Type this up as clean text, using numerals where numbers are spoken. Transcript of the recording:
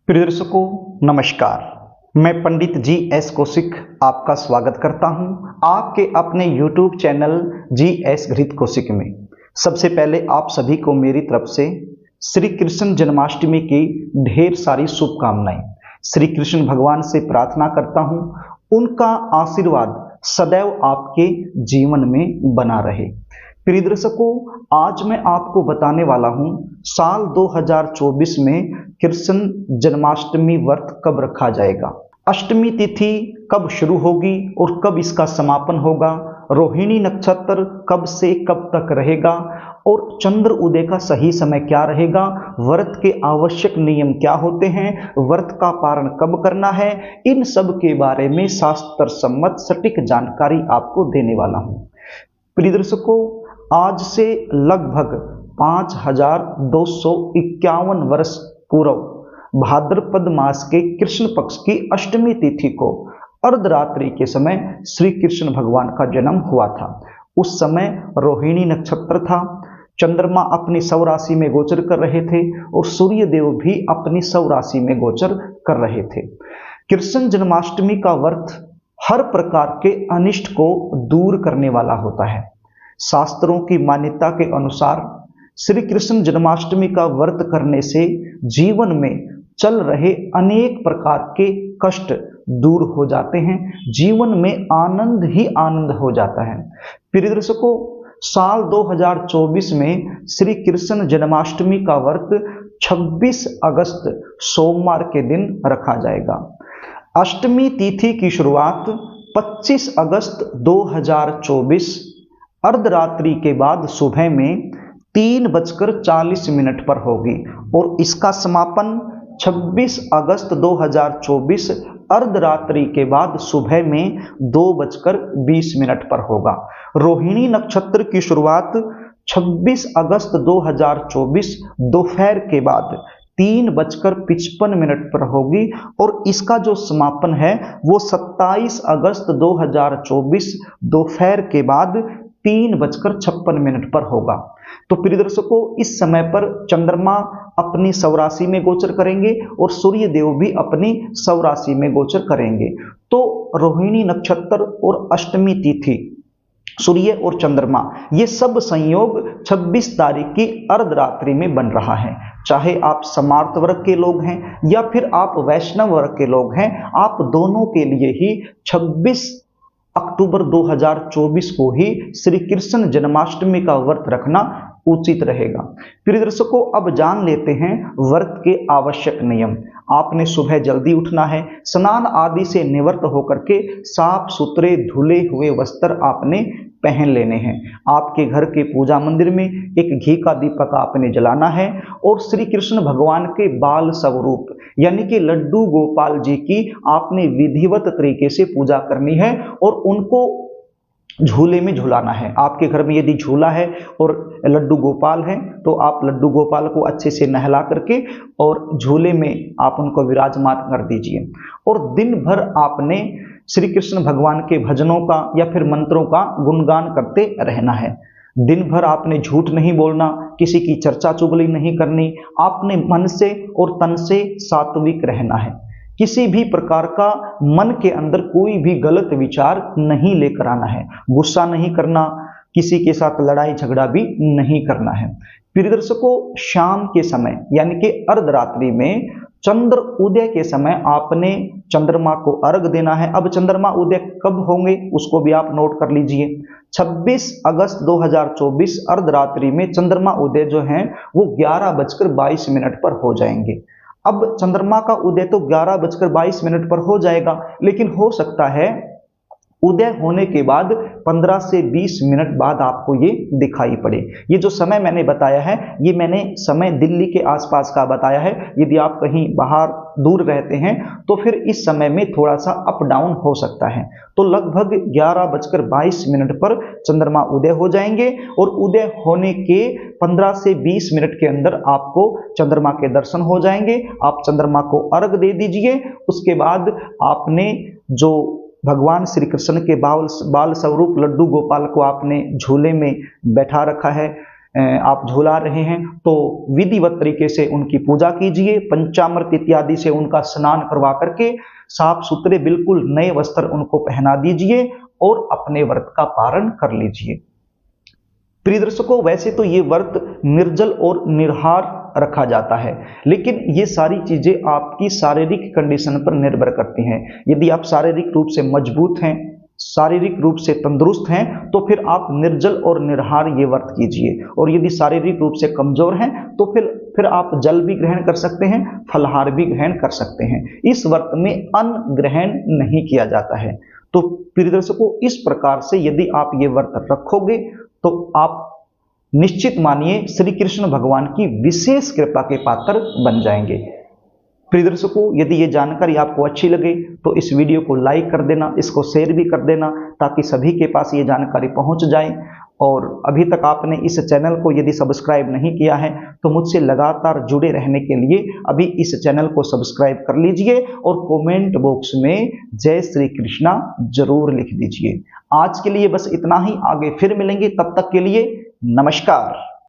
प्रिय दर्शकों, नमस्कार। मैं पंडित जी एस कौशिक आपका स्वागत करता हूं आपके अपने YouTube चैनल जी एस घृत कौशिक में। सबसे पहले आप सभी को मेरी तरफ से श्री कृष्ण जन्माष्टमी की ढेर सारी शुभकामनाएं। श्री कृष्ण भगवान से प्रार्थना करता हूं उनका आशीर्वाद सदैव आपके जीवन में बना रहे। प्रिय दर्शकों, आज मैं आपको बताने वाला हूं साल 2024 में कृष्ण जन्माष्टमी व्रत कब रखा जाएगा, अष्टमी तिथि कब शुरू होगी और कब इसका समापन होगा, रोहिणी नक्षत्र कब से कब तक रहेगा और चंद्र उदय का सही समय क्या रहेगा, व्रत के आवश्यक नियम क्या होते हैं, व्रत का पारण कब करना है, इन सब के बारे में शास्त्र सम्मत सटीक जानकारी आपको देने वाला हूं। प्रिय दर्शकों, आज से लगभग 5251 वर्ष पूर्व भाद्रपद मास के कृष्ण पक्ष की अष्टमी तिथि को अर्धरात्रि के समय श्री कृष्ण भगवान का जन्म हुआ था। उस समय रोहिणी नक्षत्र था, चंद्रमा अपनी सौ राशि में गोचर कर रहे थे और सूर्य देव भी अपनी सौ राशि में गोचर कर रहे थे। कृष्ण जन्माष्टमी का व्रत हर प्रकार के अनिष्ट को दूर करने वाला होता है। शास्त्रों की मान्यता के अनुसार श्री कृष्ण जन्माष्टमी का व्रत करने से जीवन में चल रहे अनेक प्रकार के कष्ट दूर हो जाते हैं, जीवन में आनंद ही आनंद हो जाता है। प्रिय दर्शकों, साल 2024 में श्री कृष्ण जन्माष्टमी का व्रत 26 अगस्त सोमवार के दिन रखा जाएगा। अष्टमी तिथि की शुरुआत 25 अगस्त 2024 अर्धरात्रि के बाद सुबह में 3:40 पर होगी और इसका समापन 26 अगस्त 2024 अर्धरात्रि के बाद सुबह में 2:20 पर होगा। रोहिणी नक्षत्र की शुरुआत 26 अगस्त 2024 दोपहर के बाद 3:55 पर होगी और इसका जो समापन है वो 27 अगस्त 2024 दोपहर के बाद 3:56 पर होगा। तो प्रिय दर्शकों, इस समय पर चंद्रमा अपनी सौ राशि में गोचर करेंगे और सूर्य देव भी अपनी सौ राशि में गोचर करेंगे। तो रोहिणी नक्षत्र और अष्टमी तिथि, सूर्य और चंद्रमा, ये सब संयोग 26 तारीख की अर्धरात्रि में बन रहा है। चाहे आप समार्त वर्ग के लोग हैं या फिर आप वैष्णव वर्ग के लोग हैं, आप दोनों के लिए ही 26 अक्टूबर 2024 को ही श्री कृष्ण जन्माष्टमी का व्रत रखना उचित रहेगा। प्रिय दर्शकों, अब जान लेते हैं व्रत के आवश्यक नियम। आपने सुबह जल्दी उठना है, स्नान आदि से निवृत्त होकर के साफ सुथरे धुले हुए वस्त्र आपने पहन लेने हैं। आपके घर के पूजा मंदिर में एक घी का दीपक आपने जलाना है और श्री कृष्ण भगवान के बाल स्वरूप यानी कि लड्डू गोपाल जी की आपने विधिवत तरीके से पूजा करनी है और उनको झूले में झुलाना है। आपके घर में यदि झूला है और लड्डू गोपाल हैं तो आप लड्डू गोपाल को अच्छे से नहला करके और झूले में आप उनको विराजमान कर दीजिए और दिन भर आपने श्री कृष्ण भगवान के भजनों का या फिर मंत्रों का गुणगान करते रहना है। दिन भर आपने झूठ नहीं बोलना, किसी की चर्चा चुगली नहीं करनी, आपने मन से और तन से सात्विक रहना है। किसी भी प्रकार का मन के अंदर कोई भी गलत विचार नहीं लेकर आना है, गुस्सा नहीं करना, किसी के साथ लड़ाई झगड़ा भी नहीं करना है। प्रिय दर्शकों, शाम के समय यानी कि अर्धरात्रि में चंद्र उदय के समय आपने चंद्रमा को अर्घ देना है। अब चंद्रमा उदय कब होंगे उसको भी आप नोट कर लीजिए। 26 अगस्त 2024 अर्धरात्रि में चंद्रमा उदय जो है वो 11:22 पर हो जाएंगे। अब चंद्रमा का उदय तो 11:22 पर हो जाएगा, लेकिन हो सकता है उदय होने के बाद 15 से 20 मिनट बाद आपको ये दिखाई पड़े। ये जो समय मैंने बताया है ये मैंने समय दिल्ली के आसपास का बताया है। यदि आप कहीं बाहर दूर रहते हैं तो फिर इस समय में थोड़ा सा अप डाउन हो सकता है। तो लगभग 11:22 पर चंद्रमा उदय हो जाएंगे और उदय होने के 15 से 20 मिनट के अंदर आपको चंद्रमा के दर्शन हो जाएंगे। आप चंद्रमा को अर्घ दे दीजिए। उसके बाद आपने जो भगवान श्री कृष्ण के बाल स्वरूप लड्डू गोपाल को आपने झूले में बैठा रखा है, आप झुला रहे हैं तो विधिवत तरीके से उनकी पूजा कीजिए, पंचामृत इत्यादि से उनका स्नान करवा करके साफ सुथरे बिल्कुल नए वस्त्र उनको पहना दीजिए और अपने व्रत का पारण कर लीजिए। प्रिय दर्शकों, वैसे तो ये व्रत निर्जल और निराहार रखा जाता है, लेकिन ये सारी चीजें आपकी शारीरिक कंडीशन पर निर्भर करती हैं। यदि आप शारीरिक रूप से मजबूत हैं, शारीरिक रूप से तंदुरुस्त हैं, तो फिर आप निर्जल और निराहार ये व्रत कीजिए। और यदि शारीरिक रूप से कमजोर हैं तो फिर आप जल भी ग्रहण कर सकते हैं, फलाहार भी ग्रहण कर सकते हैं। इस व्रत में अन्न ग्रहण नहीं किया जाता है। तो प्रिय दर्शकों, इस प्रकार से यदि आप ये व्रत रखोगे तो आप निश्चित मानिए श्री कृष्ण भगवान की विशेष कृपा के पात्र बन जाएंगे। प्रिय दर्शकों, यदि ये जानकारी आपको अच्छी लगे तो इस वीडियो को लाइक कर देना, इसको शेयर भी कर देना, ताकि सभी के पास ये जानकारी पहुंच जाए। और अभी तक आपने इस चैनल को यदि सब्सक्राइब नहीं किया है तो मुझसे लगातार जुड़े रहने के लिए अभी इस चैनल को सब्सक्राइब कर लीजिए और कमेंट बॉक्स में जय श्री कृष्णा जरूर लिख दीजिए। आज के लिए बस इतना ही, आगे फिर मिलेंगे, तब तक के लिए नमस्कार।